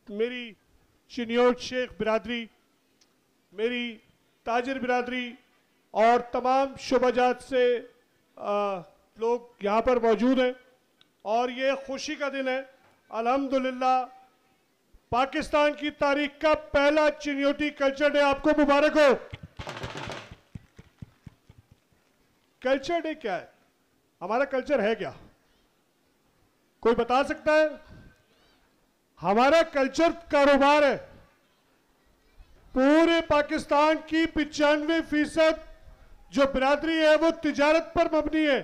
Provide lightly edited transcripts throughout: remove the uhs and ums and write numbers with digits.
मेरी चिनियोट शेख बिरादरी, मेरी ताजिर बिरादरी और तमाम शोबाजात से लोग यहाँ पर मौजूद हैं और ये खुशी का दिन है। अल्हम्दुलिल्लाह पाकिस्तान की तारीख का पहला चिनियोटी कल्चर डे आपको मुबारक हो। कल्चर डे क्या है? हमारा कल्चर है क्या? कोई बता सकता है? हमारा कल्चर कारोबार है। पूरे पाकिस्तान की 95% जो बिरादरी है वो तिजारत पर मबनी है।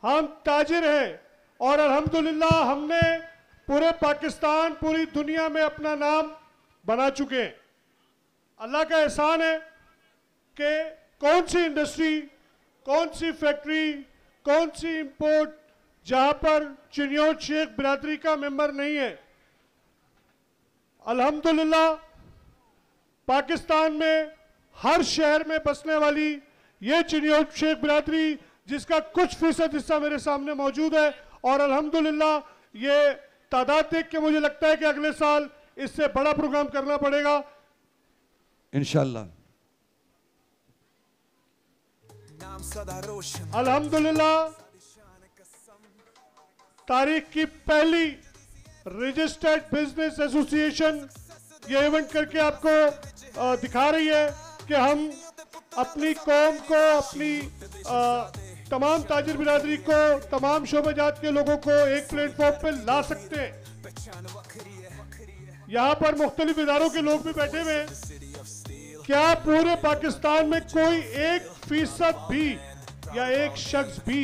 हम ताजिर हैं और अल्हम्दुलिल्लाह हमने पूरे पाकिस्तान, पूरी दुनिया में अपना नाम बना चुके हैं। अल्लाह का एहसान है कि कौन सी इंडस्ट्री, कौन सी फैक्ट्री, कौन सी इंपोर्ट जहां पर चिनियोट शेख बिरादरी का मेंबर नहीं है। अल्हम्दुलिल्लाह पाकिस्तान में हर शहर में बसने वाली ये चिनियोट शेख बिरादरी, जिसका कुछ फीसद हिस्सा मेरे सामने मौजूद है, और अल्हम्दुलिल्लाह ये तादाद देख के मुझे लगता है कि अगले साल इससे बड़ा प्रोग्राम करना पड़ेगा इंशाअल्लाह। अल्हम्दुलिल्लाह तारीख की पहली रजिस्टर्ड बिजनेस एसोसिएशन ये इवेंट करके आपको दिखा रही है कि हम अपनी कौम को, अपनी तमाम ताजिर बिरादरी को, तमाम शोबाजात के लोगों को एक प्लेटफॉर्म पे ला सकते हैं। यहाँ पर मुख्तलिफ इदारों के लोग भी बैठे हुए हैं। क्या पूरे पाकिस्तान में कोई 1% भी या एक शख्स भी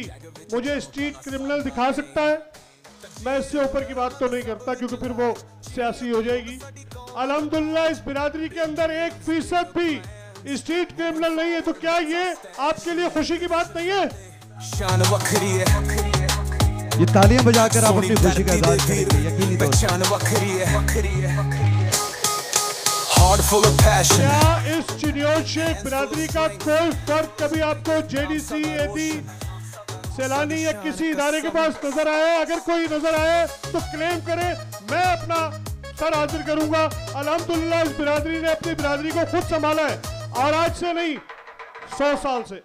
मुझे स्ट्रीट क्रिमिनल दिखा सकता है? मैं इससे ऊपर की बात तो नहीं करता क्योंकि फिर वो सियासी हो जाएगी। अल्हम्दुलिल्लाह इस बिरादरी के अंदर 1% भी स्ट्रीट क्रिमिनल नहीं है। तो क्या ये आपके लिए खुशी की बात नहीं है? शान वखरी है। ये तालियां बजाकर आप अपनी खुशी का इज़हार करेंगे, यकीनी तौर पर। क्या इस चिनियोट शेख बिरादरी का कोई फर्क कभी आपको जेडीसी, एडी, सैलानी या किसी इदारे के पास नजर आया? अगर कोई नजर आए तो क्लेम करे, मैं अपना सर हाजिर करूंगा। अल्हम्दुलिल्लाह इस बिरादरी ने अपनी बिरादरी को खुद संभाला है और आज से नहीं 100 साल से।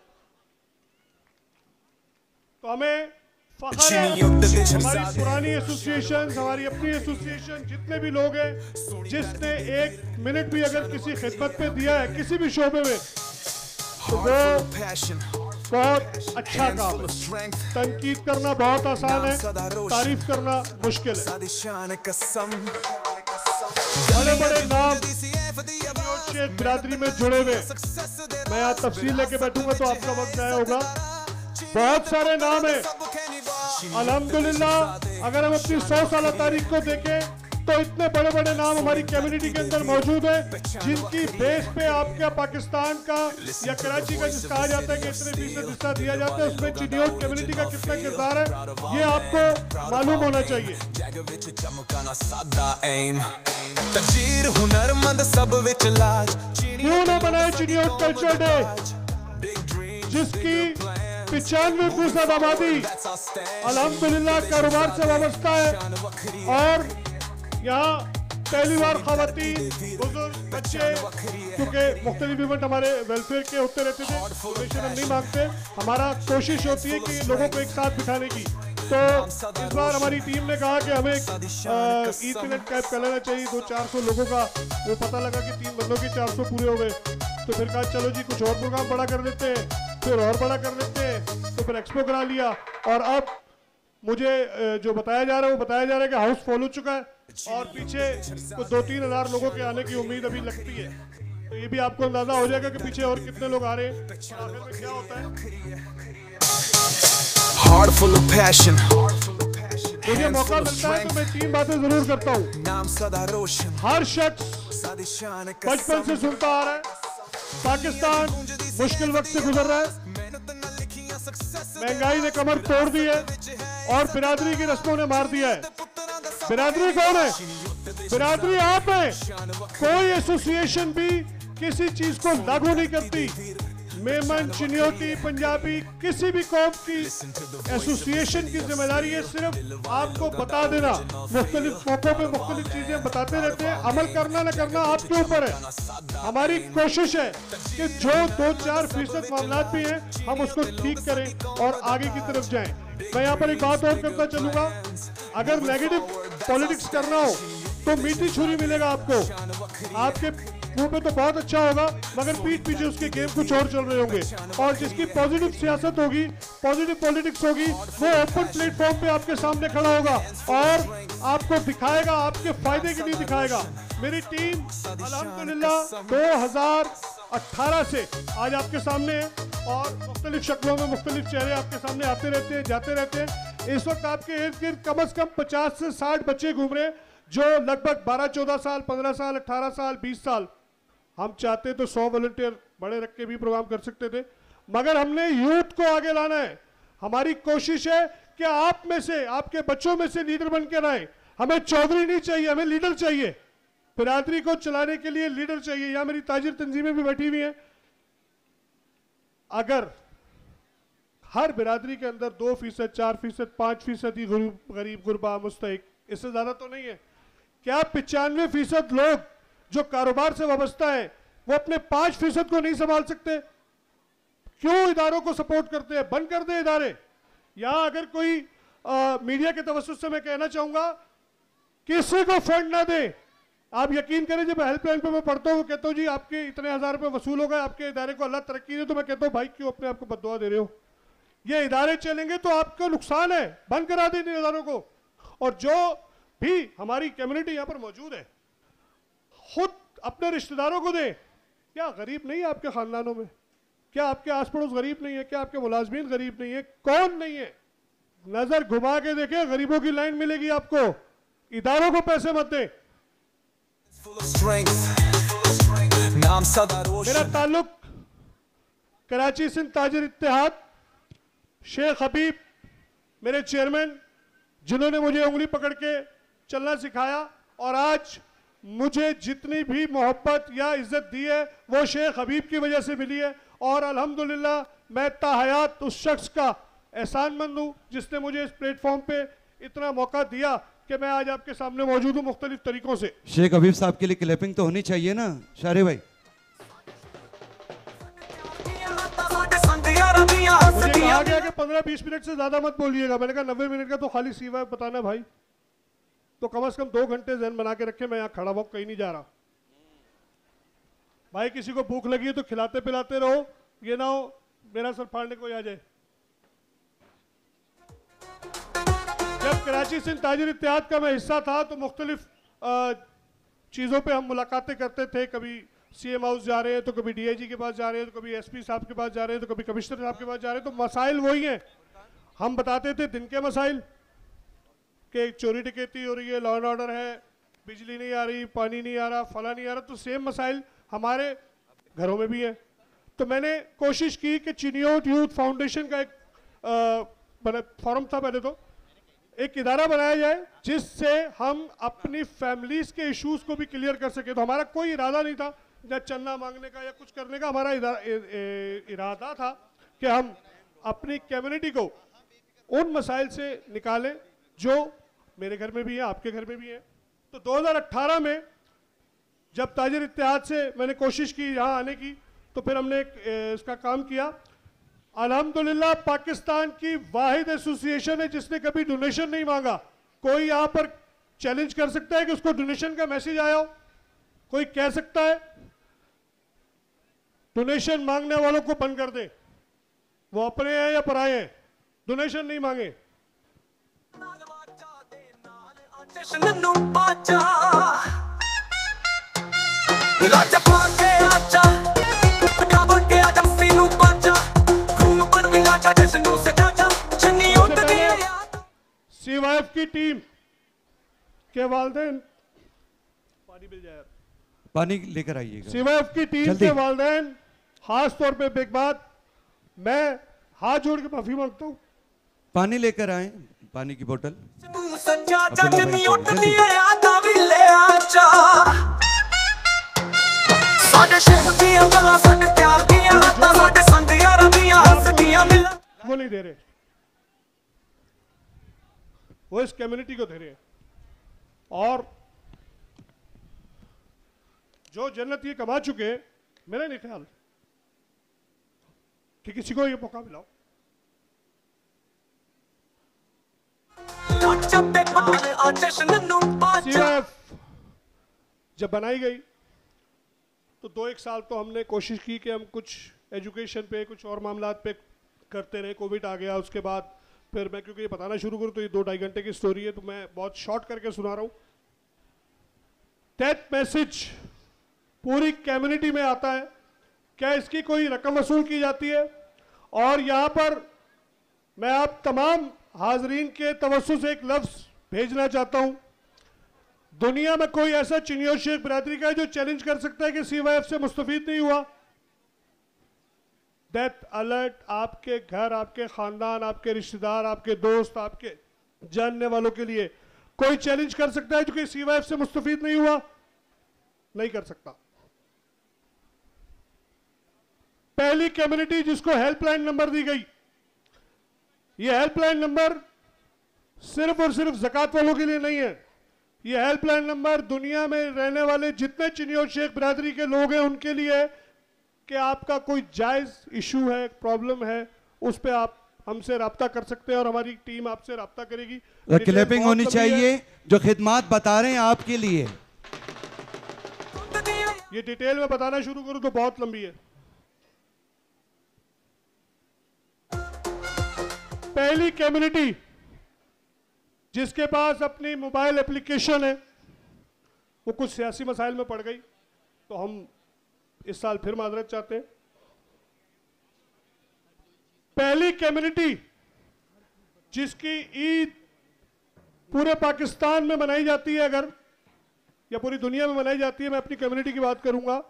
तो हमें फख्र है, हमारी पुरानी एसोसिएशन, हमारी अपनी एसोसिएशन, जितने भी लोग हैं जिसने 1 मिनट भी अगर किसी खिदमत पे दिया है किसी भी शोबे में, तो वो बहुत अच्छा काम है। तनकीद करना बहुत आसान है, तारीफ करना मुश्किल है। बड़े बड़े नाम शेख बिरादरी में जुड़े हुए, मैं यहाँ तफसील लेके बैठूंगा तो आपका वक्त जाया होगा। बहुत सारे नाम है। अल्हम्दुलिल्लाह अगर हम अपनी 100 साल तारीख को देखें तो इतने बड़े बड़े नाम हमारी कम्युनिटी के अंदर मौजूद है, जिनकी बेस पे आपका पाकिस्तान का या कराची का जिस कहा जाता है कि इतने फीसद हिस्सा दिया जाता है, उसमें चिनियोट कम्युनिटी का कितना किरदार है ये आपको मालूम होना चाहिए। क्यों ना बनाए चिनियोट कल्चर डे, जिसकी 95% आबादी अल्हम्दुलिल्लाह कारोबार से वाबस्ता है और यहाँ पहली बार खवातीन, बुजुर्ग, बच्चे, क्योंकि मुख्तलिफ इवेंट हमारे वेलफेयर के होते रहते थे, डोनेशन हम नहीं मांगते, हमारा कोशिश होती है कि लोगों को एक साथ बिठाने की। तो इस बार हमारी टीम ने कहा कि हमें ईद मिनट कैंप कर लेना चाहिए 200-400 लोगों का। वो पता लगा कि 3 बंदों के 400 पूरे हो गए, तो फिर कहा चलो जी कुछ और प्रोग्राम बड़ा कर लेते हैं, फिर और बड़ा कर लेते हैं, तो फिर एक्सपो करा लिया। और अब मुझे जो बताया जा रहा है वो बताया जा रहा है कि हाउस फुल हो चुका है और पीछे तो 2-3 हज़ार लोगों के आने की उम्मीद अभी लगती है। तो ये भी आपको अंदाजा हो जाएगा कि पीछे और कितने लोग आ रहे हैं, आखिर में क्या होता है। मुझे मौका मिलता है तो मैं 3 बातें जरूर करता हूँ। हर शख्स बचपन से सुनता आ रहा है पाकिस्तान मुश्किल वक्त से गुजर रहा है, महंगाई ने कमर तोड़ दी है और बिरादरी की रस्मों ने मार दिया है। बिरादरी कौन है? बिरादरी आप है। कोई एसोसिएशन भी किसी चीज को लागू नहीं करती, मेमन, चिन्योटी, पंजाबी, किसी भी कौम की एसोसिएशन की जिम्मेदारी है सिर्फ आपको बता देना। मुख्तलिफ मौकों पे मुख्तलिफ चीजें बताते रहते हैं, अमल करना न करना आपके ऊपर है। हमारी कोशिश है कि जो 2-4% मामला भी हैं हम उसको ठीक करें और आगे की तरफ जाएं। मैं यहाँ पर एक बात और करता चलूंगा, अगर नेगेटिव पॉलिटिक्स करना हो तो मीठी छुरी मिलेगा आपको। आपके मुंह पे तो बहुत अच्छा होगा मगर पीठ पीछे उसके गेम कुछ और चल रहे होंगे। और जिसकी पॉजिटिव सियासत होगी, पॉजिटिव पॉलिटिक्स होगी, वो ओपन प्लेटफॉर्म पे आपके सामने खड़ा होगा और आपको दिखाएगा, आपके फायदे के लिए दिखाएगा। मेरी टीम अल्हम्दुलिल्लाह 2018 से आज आपके सामने है और मुख्तलिफ शक्लों में मुख्तलिफ चेहरे आपके सामने आते रहते हैं, जाते रहते हैं। इस वक्त आपके इर्द गिर्द कम से कम 50 से 60 बच्चे घूम रहे हैं जो लगभग 12-14 साल, 15 साल, 18 साल, 20 साल। हम चाहते तो 100 वॉलंटियर बड़े रख के भी प्रोग्राम कर सकते थे, मगर हमने यूथ को आगे लाना है। हमारी कोशिश है कि आप में से, आपके बच्चों में से लीडर बन के आए। हमें चौधरी नहीं चाहिए, हमें लीडर चाहिए। बिरादरी को चलाने के लिए लीडर चाहिए। यहाँ मेरी ताजिर तंजीमें भी बैठी हुई हैं। अगर हर बिरादरी के अंदर 2%, 4%, 5% ही गरीब गुरबा मुस्तहिक, इससे ज्यादा तो नहीं है। क्या 95% लोग जो कारोबार से वाबस्ता है वो अपने 5% को नहीं संभाल सकते? क्यों इदारों को सपोर्ट करते हैं? बंद कर दे इदारे। यहां अगर कोई मीडिया के तवज्जुह से मैं कहना चाहूंगा, किसी को फंड ना दे। आप यकीन करें, जब हेल्पलाइन पे मैं पढ़ता हूँ, कहता हूँ जी आपके इतने हजार रुपए वसूल हो गए, आपके इदारे को अल्लाह तरक्की दे, तो मैं कहता हूँ भाई क्यों अपने आप को बद्दुआ दे रहे हो? ये इदारे चलेंगे तो आपको नुकसान है, बंद करा दें इन इदारों को। और जो भी हमारी कम्युनिटी यहाँ पर मौजूद है, खुद अपने रिश्तेदारों को दें। क्या गरीब नहीं है आपके खानदानों में? क्या आपके आस पड़ोस गरीब नहीं है? क्या आपके मुलाजमीन गरीब नहीं है? कौन नहीं है? नजर घुमा के देखें, गरीबों की लाइन मिलेगी आपको। इदारों को पैसे मत दें। मेरा ताल्लुक कराची सिंध ताजिर इत्तेहाद, शेख हबीब मेरे चेयरमैन, जिन्होंने मुझे उंगली पकड़ के चलना सिखाया और आज मुझे जितनी भी मोहब्बत या इज्जत दी है वो शेख हबीब की वजह से मिली है। और अल्हम्दुलिल्लाह मैं ताहयात उस शख्स का एहसानमंद हूँ जिसने मुझे इस प्लेटफॉर्म पे इतना मौका दिया कि मैं आज आपके सामने मौजूद हूँ मुख्तलिफ तरीकों से। शेख हबीब साहब के लिए क्लैपिंग तो होनी चाहिए ना शारे भाई? मुझे कहा गया कि 15-20 मिनट से ज्यादा मत बोलिएगा। मैंने कहा 90 मिनट का तो खाली सीवा बताना भाई, तो कम से कम 2 घंटे जहन बना के रखे। मैं यहाँ खड़ा हुआ कहीं नहीं जा रहा भाई। किसी को भूख लगी है तो खिलाते पिलाते रहो, ये ना हो मेरा सर फाड़ने को आ जाए। जब कराची सिंध ताजिर इत्तेहाद का मैं हिस्सा था तो मुख्तलिफ चीज़ों पे हम मुलाकातें करते थे। कभी CM हाउस जा रहे हैं तो कभी DIG के पास जा रहे हैं, तो कभी SP साहब के पास जा रहे हैं, तो कभी कमिश्नर साहब के पास जा रहे हैं। तो मसाइल वही हैं। हम बताते थे दिन के मसाइल कि चोरी डकैती हो रही है, लॉ एंड ऑर्डर है, बिजली नहीं आ रही, पानी नहीं आ रहा, फला नहीं आ रहा। तो सेम मसाइल हमारे घरों में भी है। तो मैंने कोशिश की कि चिन्योट यूथ फाउंडेशन का एक फॉरम था, पहले तो एक इदारा बनाया जाए जिससे हम अपनी फैमिलीज के इश्यूज को भी क्लियर कर सके। तो हमारा कोई इरादा नहीं था या चंदा मांगने का या कुछ करने का। हमारा इरादा था कि हम अपनी कम्युनिटी को उन मसाइल से निकालें जो मेरे घर में भी है, आपके घर में भी है। तो 2018 में जब ताजिर इत्तेहाद से मैंने कोशिश की यहाँ आने की, तो फिर हमने इसका काम किया। अल्हम्दुलिल्लाह पाकिस्तान की वाहिद एसोसिएशन है जिसने कभी डोनेशन नहीं मांगा। कोई यहाँ पर चैलेंज कर सकता है कि उसको डोनेशन का मैसेज आया हो? कोई कह सकता है? डोनेशन मांगने वालों को बंद कर दे, वो अपने हैं या पराए हैं, डोनेशन नहीं मांगे। CYF की टीम के वालिदैन पानी मिल जाए, पानी लेकर आइएगा। CYF की टीम के वालिदैन, खास तौर पे एक बात मैं हाथ जोड़ के माफी मांगता हूँ। पानी लेकर आए, पानी की बोतल। ਸਾਡੇ ਸ਼ਹਿਰ ਦੀਆਂ ਗੱਲਾਂ ਸਾਡੇ ਪਿਆਰ ਦੀਆਂ ਰਾਤਾਂ ਸਾਡੇ वो नहीं दे रहे, वो इस कम्युनिटी को दे रहे हैं। और जो जन्नत ये कमा चुके हैं, मेरा नहीं ख्याल कि किसी को ये मौका मिला। CYF जब बनाई गई तो 2-1 साल तो हमने कोशिश की कि हम कुछ एजुकेशन पे, कुछ और मामलात पे करते रहे। कोविड आ गया, उसके बाद फिर मैं, क्योंकि ये बताना शुरू करूं तो ये 2-2.5 घंटे की स्टोरी है, तो मैं बहुत शॉर्ट करके सुना रहा हूं। डेथ मैसेज पूरी कम्युनिटी में आता है, क्या इसकी कोई रकम वसूल की जाती है? और यहाँ पर मैं आप तमाम हाजरीन के तवज्जो से एक लफ्ज भेजना चाहता हूं। दुनिया में कोई ऐसा चिनियो शेख बिरादरी का है जो चैलेंज कर सकता है कि CYF से मुस्तफीद नहीं हुआ? डेथ अलर्ट आपके घर, आपके खानदान, आपके रिश्तेदार, आपके दोस्त, आपके जानने वालों के लिए कोई चैलेंज कर सकता है जो कि CYF से मुस्तफीद नहीं हुआ? नहीं कर सकता। पहली कम्युनिटी जिसको हेल्पलाइन नंबर दी गई, यह हेल्पलाइन नंबर सिर्फ और सिर्फ ज़कात वालों के लिए नहीं है। यह हेल्पलाइन नंबर दुनिया में रहने वाले जितने चिनियो शेख बिरादरी के लोग हैं उनके लिए है कि आपका कोई जायज़ इशू है, प्रॉब्लम है, उस पर आप हमसे रब्ता कर सकते हैं और हमारी टीम आपसे रब्ता करेगी। क्लैपिंग होनी चाहिए जो खिदमात बता रहे हैं आपके लिए। ये डिटेल में बताना शुरू करूं तो बहुत लंबी है। पहली कम्युनिटी जिसके पास अपनी मोबाइल एप्लीकेशन है, वो कुछ सियासी मसाइल में पड़ गई, तो हम इस साल फिर माजरत चाहते हैं। पहली कम्युनिटी जिसकी ईद पूरे पाकिस्तान में मनाई जाती है, अगर या पूरी दुनिया में मनाई जाती है, मैं अपनी कम्युनिटी की बात करूंगा।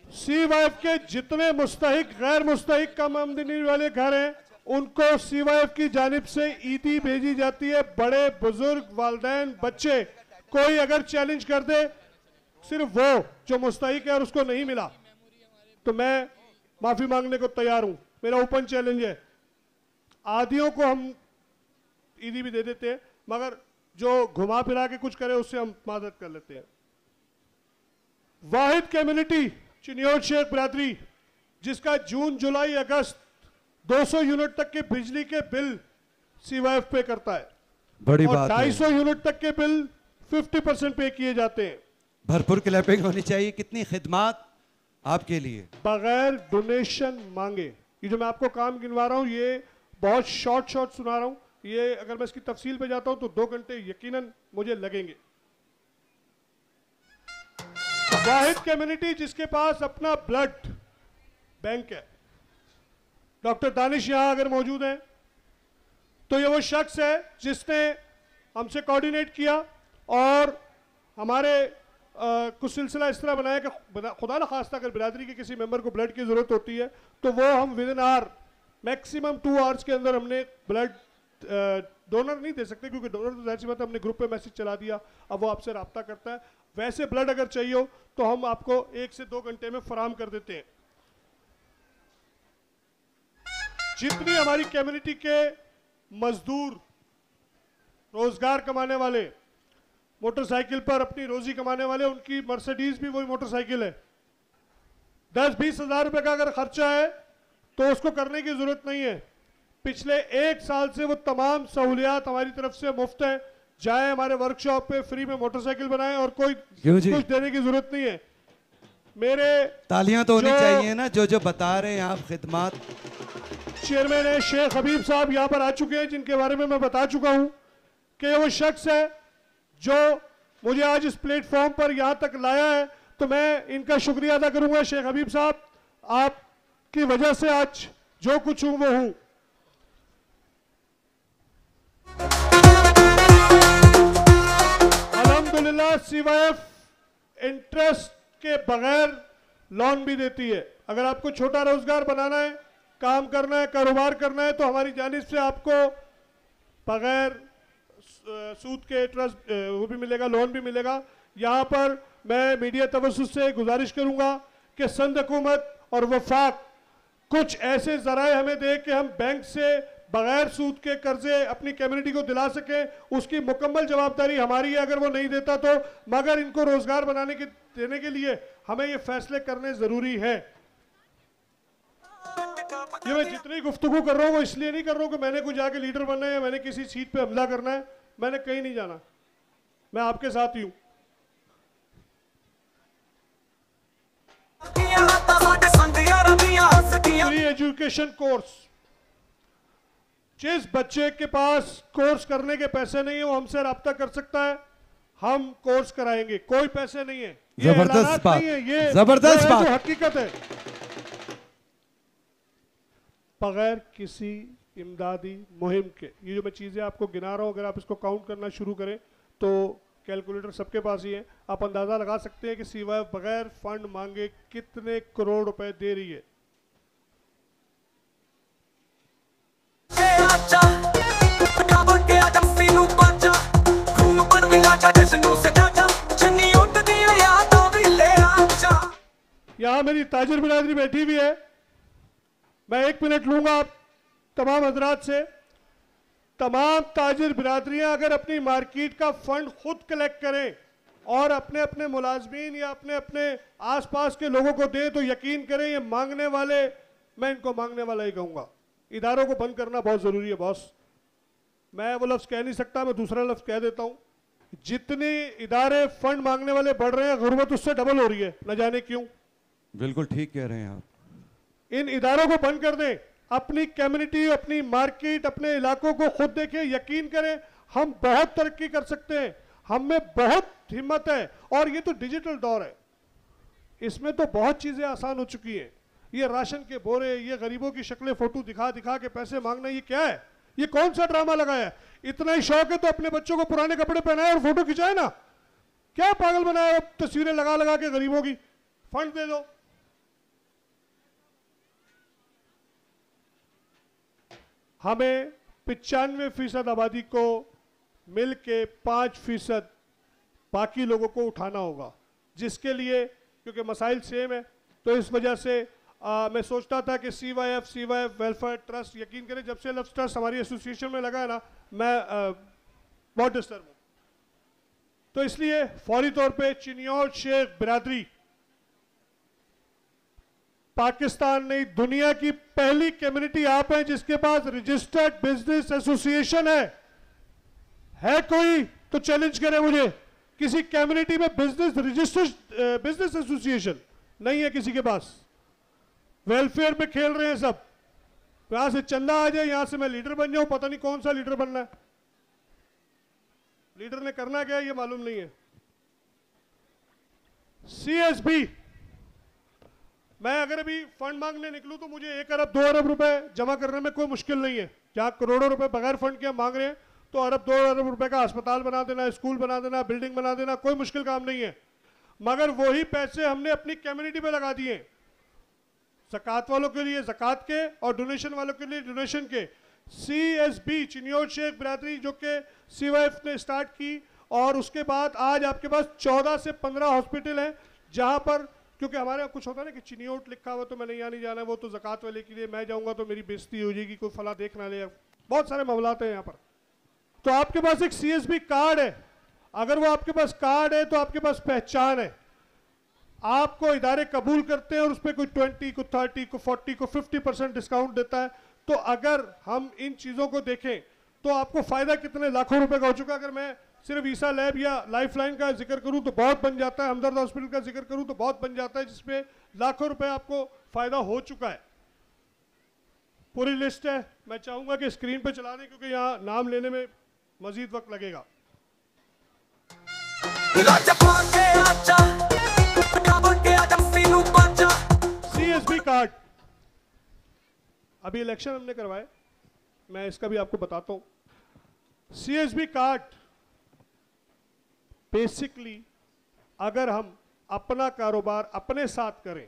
CYF के जितने मुस्तहिक, गैर मुस्तहिक, कम आमदनी वाले घर हैं, उनको CYF की जानिब से ईदी भेजी जाती है। बड़े बुजुर्ग, वालिदैन, बच्चे, कोई अगर चैलेंज कर दे, सिर्फ वो जो मुस्तहिक है और उसको नहीं मिला, तो मैं माफी मांगने को तैयार हूं। मेरा ओपन चैलेंज है। आदियों को हम ईदी भी दे देते हैं, मगर जो घुमा फिरा के कुछ करे उससे हम मदद कर लेते हैं। वाहिद कम्युनिटी चिनियोट शेख बिरादरी जिसका जून, जुलाई, अगस्त 200 यूनिट तक के बिजली के बिल CYF पे करता है, बड़ी और बात है। 250 यूनिट तक के बिल 50% पे किए जाते हैं। भरपूर क्लैपिंग होनी चाहिए। कितनी खिदमात आपके लिए बगैर डोनेशन मांगे। ये जो मैं आपको काम गिनवा रहा हूं, ये बहुत शॉर्ट सुना रहा हूं। ये अगर मैं इसकी तफसील पे जाता हूं तो 2 घंटे यकीनन मुझे लगेंगे। वाहिद कम्युनिटी जिसके पास अपना ब्लड बैंक है, डॉक्टर दानिश यहां अगर मौजूद हैं तो ये वो शख्स है जिसने हमसे कोऑर्डिनेट किया और हमारे कुछ सिलसिला इस तरह बनाया कि खुदा न खास्ता अगर बिरादरी के किसी मेंबर को ब्लड की ज़रूरत होती है तो वो हम within hour maximum 2 hours के अंदर हमने ब्लड डोनर नहीं दे सकते क्योंकि डोनर तो जाहिर सी बात है, हमने ग्रुप पे मैसेज चला दिया, अब वो आपसे रब्ता करता है। वैसे ब्लड अगर चाहिए हो तो हम आपको 1 से 2 घंटे में फराहम कर देते हैं। जितनी हमारी कम्युनिटी के मजदूर, रोजगार कमाने वाले, मोटरसाइकिल पर अपनी रोजी कमाने वाले, उनकी मर्सिडीज भी वही मोटरसाइकिल है। 10-20 हज़ार रुपए का अगर खर्चा है तो उसको करने की जरूरत नहीं है। पिछले 1 साल से वो तमाम सहूलियात हमारी तरफ से मुफ्त है। जाए हमारे वर्कशॉप पे, फ्री में मोटरसाइकिल बनाएं और कोई कुछ देने की जरूरत नहीं है। मेरे तालियां तो होनी चाहिए ना जो बता रहे हैं आप खिदमात। चेयरमैन है शेख हबीब साहब यहाँ पर आ चुके हैं, जिनके बारे में मैं बता चुका हूँ कि वो शख्स है जो मुझे आज इस प्लेटफॉर्म पर यहाँ तक लाया है, तो मैं इनका शुक्रिया अदा करूंगा। शेख हबीब साहब, आपकी वजह से आज जो कुछ हूं वो हूं। अल्हम्दुलिल्लाह CYF इंटरेस्ट के बगैर लोन भी देती है। अगर आपको छोटा रोजगार बनाना है, काम करना है, कारोबार करना है, तो हमारी जानिब से आपको बगैर सूद के इंटरेस्ट वो भी मिलेगा, लोन भी मिलेगा। यहाँ पर मैं मीडिया तवज्जुह से गुजारिश करूंगा कि संद हुकूमत और वफाक कुछ ऐसे जराए हमें दे कि हम बैंक से बगैर सूद के कर्जे अपनी कम्युनिटी को दिला सकें, उसकी मुकम्मल जवाबदारी हमारी है अगर वो नहीं देता तो। मगर इनको रोजगार देने के लिए हमें ये फैसले करने जरूरी है। ये मैं जितनी गुफ्तगू कर रहा हूँ वो इसलिए नहीं कर रहा हूँ कि मैंने कुछ जाके लीडर बनना है या मैंने किसी सीट पे हमला करना है। मैंने कहीं नहीं जाना, मैं आपके साथ ही हूँ। फ्री एजुकेशन कोर्स, जिस बच्चे के पास कोर्स करने के पैसे नहीं है वो हमसे राब्ता कर सकता है, हम कोर्स कराएंगे, कोई पैसे नहीं है। ये जबरदस्त बात, नहीं है, ये जबरदस्त बात, जो हकीकत है। बगैर किसी इमदादी मुहिम के ये जो मैं चीजें आपको गिना रहा हूं, अगर आप इसको काउंट करना शुरू करें तो कैलकुलेटर सबके पास ही है, आप अंदाजा लगा सकते हैं कि CYF बगैर फंड मांगे कितने करोड़ रुपए दे रही है। यहां मेरी ताजिर बिरादरी बैठी हुई है, मैं 1 मिनट लूंगा आप तमाम हजरात से। तमाम ताजिर बिरादरियां अगर अपनी मार्केट का फंड खुद कलेक्ट करें और अपने अपने मुलाजमीन या अपने अपने आसपास के लोगों को दें तो यकीन करें ये मांगने वाले, मैं इनको मांगने वाला ही कहूंगा। इदारों को बंद करना बहुत जरूरी है बॉस, मैं वो लफ्ज कह नहीं सकता, मैं दूसरा लफ्ज कह देता हूं। जितने इदारे फंड मांगने वाले बढ़ रहे हैं गुर्बत उससे डबल हो रही है, न जाने क्यों। बिल्कुल ठीक कह रहे हैं आप। इन इदारों को बंद कर दें, अपनी कम्युनिटी, अपनी मार्केट, अपने इलाकों को खुद देखें, यकीन करें हम बहुत तरक्की कर सकते हैं, हम में बहुत हिम्मत है। और ये तो डिजिटल दौर है, इसमें तो बहुत चीजें आसान हो चुकी हैं। ये राशन के बोरे, ये गरीबों की शक्लें फोटो दिखा दिखा के पैसे मांगना, ये क्या है? ये कौन सा ड्रामा लगाया है? इतना ही शौक है तो अपने बच्चों को पुराने कपड़े पहनाए और फोटो खिंचाए ना, क्या पागल बनाया? तस्वीरें लगा लगा के गरीबों की फंड दे दो। हमें 95% आबादी को मिल के 5% बाकी लोगों को उठाना होगा, जिसके लिए क्योंकि मसाइल सेम है तो इस वजह से मैं सोचता था कि CYF वेलफेयर ट्रस्ट, यकीन करें जब से लफ्ज़ ट्रस्ट हमारी एसोसिएशन में लगा है ना, मैं बहुत डिस्टर्ब हूँ। तो इसलिए फौरी तौर पे चिनियोट शेख बिरादरी पाकिस्तान नहीं दुनिया की पहली कम्युनिटी आप हैं जिसके पास रजिस्टर्ड बिजनेस एसोसिएशन है कोई तो चैलेंज करे मुझे। किसी कम्युनिटी में रजिस्टर्ड बिजनेस एसोसिएशन नहीं है किसी के पास। वेलफेयर पे खेल रहे हैं सब, यहां से चंदा आ जाए, यहां से मैं लीडर बन जाऊं, पता नहीं कौन सा लीडर बनना है, लीडर ने करना क्या है ये मालूम नहीं है। CSB, मैं अगर अभी फंड मांगने निकलूं तो मुझे 1 अरब 2 अरब रुपए जमा करने में कोई मुश्किल नहीं है। जहां करोड़ों रुपए बगैर फंड के हम मांग रहे हैं तो अरब 2 अरब रुपए का अस्पताल बना देना, स्कूल बना देना, बिल्डिंग बना देना कोई मुश्किल काम नहीं है। मगर वही पैसे हमने अपनी कम्युनिटी पे लगा दिए, ज़कात वालों के लिए ज़कात के और डोनेशन वालों के लिए डोनेशन के। CSB चिनियोट शेख बिरादरी जो कि CYF ने स्टार्ट की, और उसके बाद आज आपके पास 14 से 15 हॉस्पिटल हैं जहां पर, क्योंकि हमारे यहाँ कुछ होता है ना कि चिनियोट लिखा हुआ तो मैंने यहाँ नहीं जाना है, वो तो ज़कात वाले के लिए, मैं जाऊँगा तो मेरी बेइज्जती हो जाएगी, कोई फला देख ना ले, बहुत सारे मामलात हैं यहाँ पर। तो आपके पास एक CSB कार्ड है, अगर वो आपके पास कार्ड है तो आपके पास पहचान है, आपको इदारे कबूल करते हैं और उस पर कोई 20 को 30 को 40 को 50% डिस्काउंट देता है। तो अगर हम इन चीज़ों को देखें तो आपको फ़ायदा कितने लाखों रुपए का हो चुका है। अगर मैं सिर्फ ईसा लैब या लाइफलाइन का जिक्र करूं तो बहुत बन जाता है, हमदर्द हॉस्पिटल का जिक्र करूं तो बहुत बन जाता है, जिसपे लाखों रुपए आपको फ़ायदा हो चुका है। पूरी लिस्ट है, मैं चाहूँगा कि स्क्रीन पे चला दें क्योंकि यहाँ नाम लेने में मजीद वक्त लगेगा। CSB कार्ड, अभी इलेक्शन हमने करवाए, मैं इसका भी आपको बताता हूं। CSB कार्ड बेसिकली अगर हम अपना कारोबार अपने साथ करें,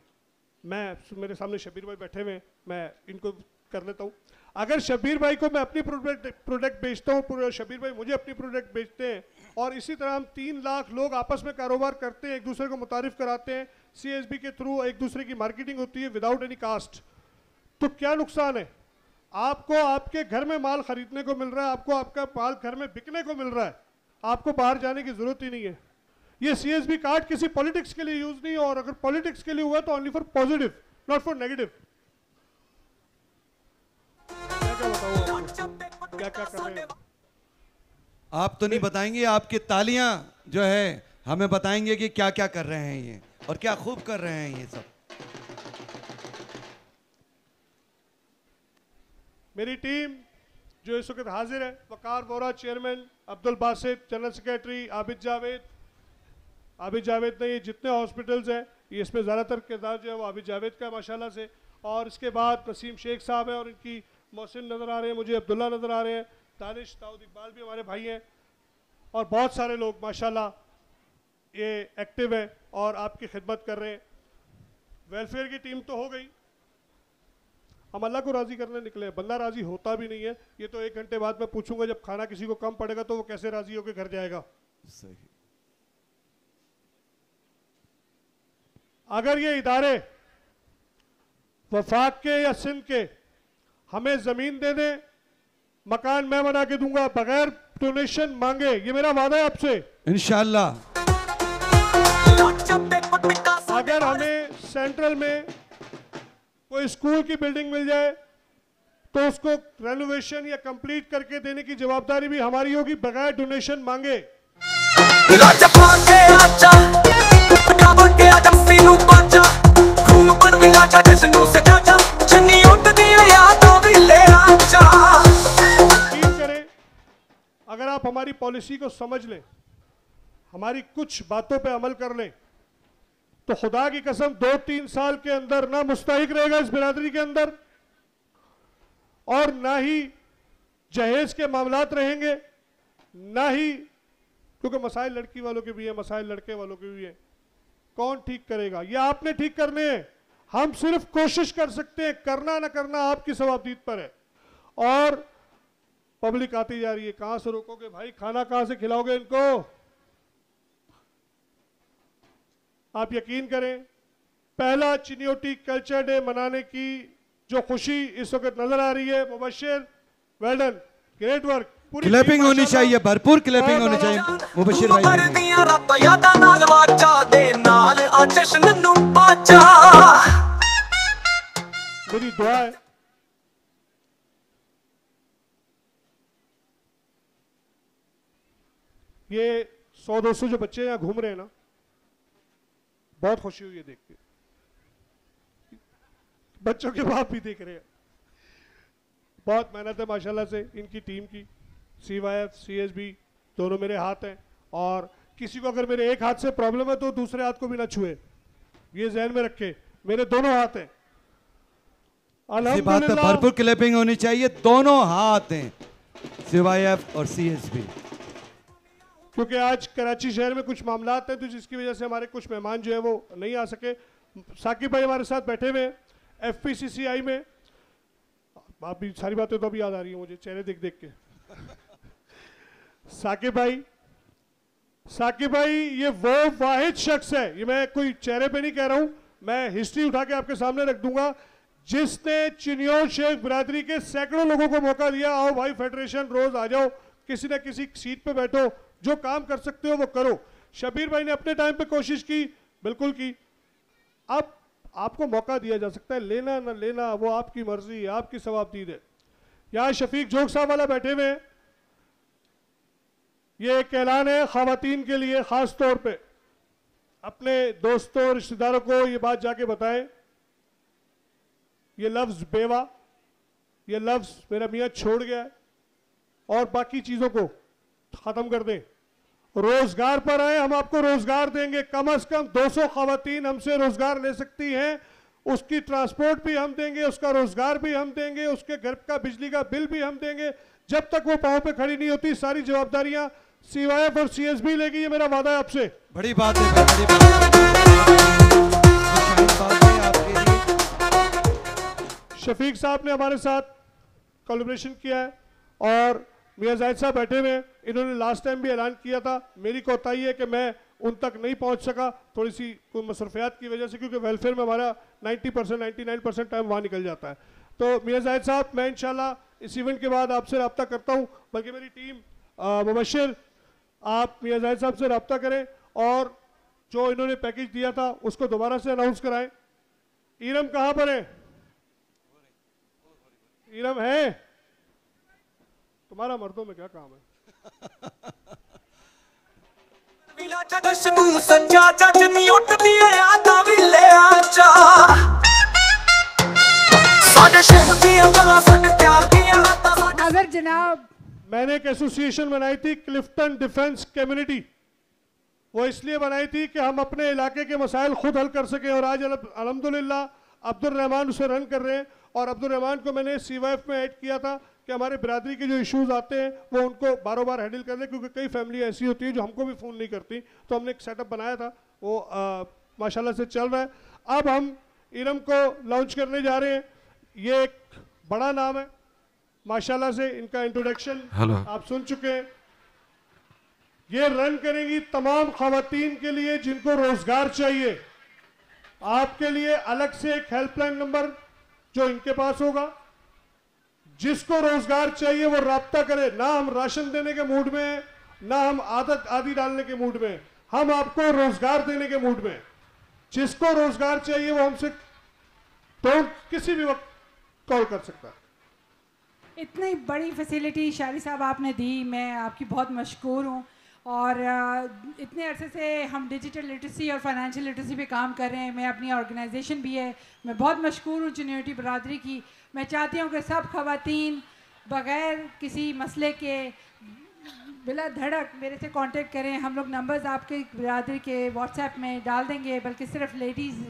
मेरे सामने शबीर भाई बैठे हुए हैं, मैं इनको कर लेता हूं। अगर शबीर भाई को मैं अपनी प्रोडक्ट बेचता हूं, शबीर भाई मुझे अपनी प्रोडक्ट बेचते हैं, और इसी तरह हम 3 लाख लोग आपस में कारोबार करते हैं, एक दूसरे को मुतारिफ कराते हैं, CSB के थ्रू एक दूसरे की मार्केटिंग होती है विदाउट एनी कास्ट, तो क्या नुकसान है? आपको आपके घर में माल खरीदने को मिल रहा है, आपको आपका माल घर में बिकने को मिल रहा है, आपको बाहर जाने की जरूरत ही नहीं है। ये CSB कार्ड किसी पॉलिटिक्स के लिए यूज नहीं है, और अगर पॉलिटिक्स के लिए हुआ तो only for positive, not for negative. क्या बताऊं, क्या क्या कर रहे हैं आप तो नहीं बताएंगे, आपकी तालियां जो है हमें बताएंगे कि क्या क्या कर रहे हैं ये, और क्या खूब कर रहे हैं ये सब। मेरी टीम जो इस वक्त हाजिर है, Waqar Vohra chairman, Abdul Basit general secretary, Abid Javed ने, ये जितने हॉस्पिटल्स हैं ये इसमें ज़्यादातर किरदार जो है वो आबिद जावेद का माशाल्लाह से, और इसके बाद नसीम शेख साहब हैं और इनकी मोहसिन नज़र आ रहे हैं, मुझे अब्दुल्ला नज़र आ रहे हैं, दानिश दाऊद इकबाल भी हमारे भाई हैं, और बहुत सारे लोग माशाल्लाह ये एक्टिव है और आपकी खिदमत कर रहे हैं। वेलफेयर की टीम तो हो गई, हम अल्लाह को राज़ी करने निकले हैं, बंदा राज़ी होता भी नहीं है। ये तो 1 घंटे बाद मैं पूछूंगा, जब खाना किसी को कम पड़ेगा तो वो कैसे राज़ी होकर घर जाएगा। सही। अगर ये इदारे वफाक के या सिंध के हमें ज़मीन दे दें, मकान मैं बना के दूंगा बगैर डोनेशन मांगे, ये मेरा वादा है आपसे इंशाअल्लाह। अगर हमें सेंट्रल में कोई स्कूल की बिल्डिंग मिल जाए तो उसको रेनोवेशन या कंप्लीट करके देने की जवाबदारी भी हमारी होगी, बगैर डोनेशन मांगे। अगर आप हमारी पॉलिसी को समझ लें, हमारी कुछ बातों पे अमल कर लें, तो खुदा की कसम 2-3 साल के अंदर ना मुस्तहिक रहेगा इस बिरादरी के अंदर, और ना ही जहेज के मामलात रहेंगे, ना ही, क्योंकि मसाइल लड़की वालों के भी हैं, मसाइल लड़के वालों के भी हैं। कौन ठीक करेगा? ये आपने ठीक करने हैं, हम सिर्फ कोशिश कर सकते हैं, करना ना करना आपकी सवाबदीद पर है। और पब्लिक आती जा रही है, कहां से रोकोगे भाई? खाना कहां से खिलाओगे इनको? आप यकीन करें, पहला चिनियोटी कल्चर डे मनाने की जो खुशी इस वक्त नजर आ रही है, Mubashir, well done, great work. Clapping होनी चाहिए, भरपूर क्लैपिंग होनी चाहिए मुबश्शिर भाई। मेरी दुआ है ये 100-200 जो बच्चे यहाँ घूम रहे हैं ना, बहुत खुशी हुई है देख के, बच्चों के बाप भी देख रहे हैं। बहुत मेहनत है माशाल्लाह से इनकी टीम की, CYF CSB दोनों मेरे हाथ हैं, और किसी को अगर मेरे एक हाथ से प्रॉब्लम है तो दूसरे हाथ को भी ना छुए, ये ज़हन में रखे, मेरे दोनों हाथ हैं। अल्हम्दुलिल्लाह, भरपूर क्लैपिंग होनी चाहिए, दोनों हाथ हैं CYF और CSB। क्योंकि आज कराची शहर में कुछ मामलात हैं, तो जिसकी वजह से हमारे कुछ मेहमान जो है वो नहीं आ सके। साकिब भाई हमारे साथ बैठे हुए हैं FPCCI में, आप भी सारी बातें तो अभी याद आ रही है मुझे चेहरे देख देख के। साकिब भाई ये वो वाहिद शख्स है, ये मैं कोई चेहरे पे नहीं कह रहा हूं, मैं हिस्ट्री उठा के आपके सामने रख दूंगा, जिसने चिनियोट शेख बिरादरी के सैकड़ों लोगों को मौका दिया, आओ भाई फेडरेशन रोज आ जाओ, किसी न किसी सीट पे बैठो, जो काम कर सकते हो वो करो। शबीर भाई ने अपने टाइम पे कोशिश की, बिल्कुल की। अब आपको मौका दिया जा सकता है, लेना ना लेना वो आपकी मर्जी है, आपकी सवाबदीद है। यहाँ शफीक जोग साहब वाला बैठे हुए हैं, ये एक ऐलान है खवातीन के लिए, खास तौर पे अपने दोस्तों रिश्तेदारों को ये बात जाके बताएं, ये लफ्ज बेवा, ये लफ्ज मेरा मियाँ छोड़ गया है, और बाकी चीजों को खत्म कर दें। रोजगार पर आए, हम आपको रोजगार देंगे, कम से कम 200 खवातीन हमसे रोजगार ले सकती हैं, उसकी ट्रांसपोर्ट भी हम देंगे, उसका रोजगार भी हम देंगे, उसके घर का बिजली का बिल भी हम देंगे। जब तक वो पांव पे खड़ी नहीं होती, सारी जवाबदारियां CYF और CSB लेगी, ये मेरा वादा है आपसे। बड़ी बात है, बड़ी बात है आपके लिए। शफीक साहब ने हमारे साथ कोलैबोरेशन किया है, और मियां जाहिद साहब बैठे हुए हैं, इन्होंने लास्ट टाइम भी ऐलान किया था, मेरी कोताही है कि मैं उन तक नहीं पहुंच सका, थोड़ी सी कोई मसरूफियात की वजह से, क्योंकि वेलफेयर में हमारा 90% 99% टाइम वहाँ निकल जाता है। तो मियां जाहिद साहब, मैं इंशाल्लाह इस इवेंट के बाद आपसे रब्ता करता हूं, बल्कि मेरी टीम मुबशिर, आप मियां जाहिद साहब से रब्ता करें और जो इन्होंने पैकेज दिया था उसको दोबारा से अनाउंस कराएं। इरम कहां पर है? इरम है? तुम्हारा मर्दों में क्या काम है? अगर जनाब, मैंने एक एसोसिएशन बनाई थी, क्लिफ्टन डिफेंस कम्युनिटी। वो इसलिए बनाई थी कि हम अपने इलाके के मसाइल खुद हल कर सकें, और आज अल्हम्दुलिल्लाह अब्दुल रहमान उसे रन कर रहे हैं। और अब्दुल रहमान को मैंने CYF में ऐड किया था कि हमारे बिरादरी के जो इश्यूज आते हैं वो उनको बारों बार हैंडल कर दें, क्योंकि कई फैमिली ऐसी होती है जो हमको भी फ़ोन नहीं करती। तो हमने एक सेटअप बनाया था, वो माशाल्लाह से चल रहा है। अब हम इरम को लॉन्च करने जा रहे हैं। ये एक बड़ा नाम है माशाल्लाह से, इनका इंट्रोडक्शन आप सुन चुके हैं। ये रन करेंगी तमाम खवातीन के लिए जिनको रोजगार चाहिए। आपके लिए अलग से एक हेल्पलाइन नंबर जो इनके पास होगा, जिसको रोजगार चाहिए वो राब्ता करे। ना हम राशन देने के मूड में हैं, ना हम आदत आदि डालने के मूड में हैं, हम आपको रोजगार देने के मूड में हैं। जिसको रोजगार चाहिए वो हमसे तो किसी भी वक्त कॉल कर सकता है। इतनी बड़ी फैसिलिटी शारी साहब आपने दी, मैं आपकी बहुत मशकूर हूँ। और इतने अरसे से हम डिजिटल लिटरेसी और फाइनेंशियल लिटरेसी पे काम कर रहे हैं। मैं अपनी ऑर्गेनाइजेशन भी है, मैं बहुत मशकूर हूँ चुनियोटी बरादरी की। मैं चाहती हूँ कि सब खवातीन बग़ैर किसी मसले के बिला धड़क मेरे से कांटेक्ट करें। हम लोग नंबर्स आपके बरादरी के व्हाट्सएप में डाल देंगे, बल्कि सिर्फ लेडीज़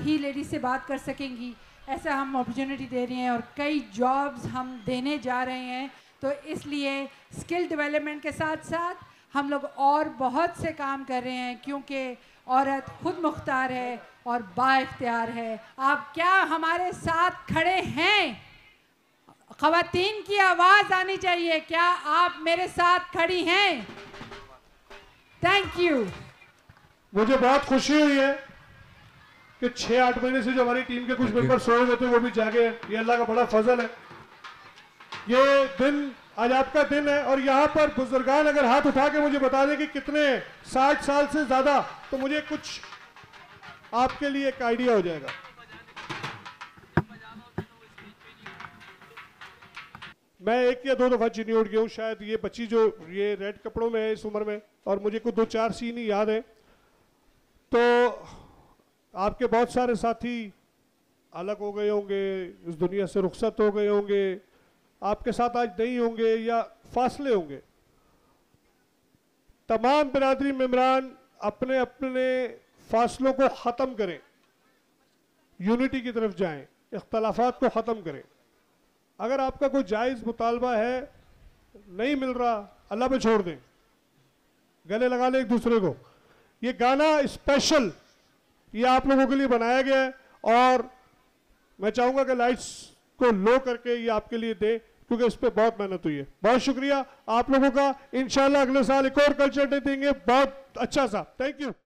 ही लेडीज़ से बात कर सकेंगी, ऐसा हम अपॉर्चुनिटी दे रहे हैं। और कई जॉब्स हम देने जा रहे हैं। तो इसलिए स्किल डेवलपमेंट के साथ साथ हम लोग और बहुत से काम कर रहे हैं, क्योंकि औरत खुद मुख्तार है और बाइख्तियार है। आप क्या हमारे साथ खड़े हैं? ख़वातीन की आवाज़ आनी चाहिए। क्या आप मेरे साथ खड़ी हैं? Thank you. मुझे बहुत खुशी हुई है कि 6-8 महीने से जो हमारी टीम के कुछ मेंबर सोए हुए थे वो भी जागे हैं। ये अल्लाह का बड़ा फजल है। ये दिन आज आपका दिन है, और यहाँ पर बुजुर्गान अगर हाथ उठा के मुझे बता दें कि कितने 60 साल से ज्यादा, तो मुझे कुछ आपके लिए एक आइडिया हो जाएगा। मैं 1 या 2 दफा चीनी उठ गया हूँ शायद। ये बच्ची जो ये रेड कपड़ों में है इस उम्र में, और मुझे कुछ 2-4 सीन ही याद है। तो आपके बहुत सारे साथी अलग हो गए होंगे, इस दुनिया से रुखसत हो गए होंगे, आपके साथ आज नहीं होंगे या फासले होंगे। तमाम बिरादरी मेंबरान अपने अपने फासलों को ख़त्म करें, यूनिटी की तरफ जाएं, इख्तलाफात को ख़त्म करें। अगर आपका कोई जायज़ मुतालबा है, नहीं मिल रहा, अल्लाह पे छोड़ दें, गले लगा लें एक दूसरे को। ये गाना स्पेशल ये आप लोगों के लिए बनाया गया है, और मैं चाहूँगा कि लाइट्स को लो करके ये आपके लिए दें, क्योंकि इस पे बहुत मेहनत हुई है। बहुत शुक्रिया आप लोगों का। इंशाल्लाह अगले साल एक और कल्चर डे देंगे बहुत अच्छा सा। Thank you.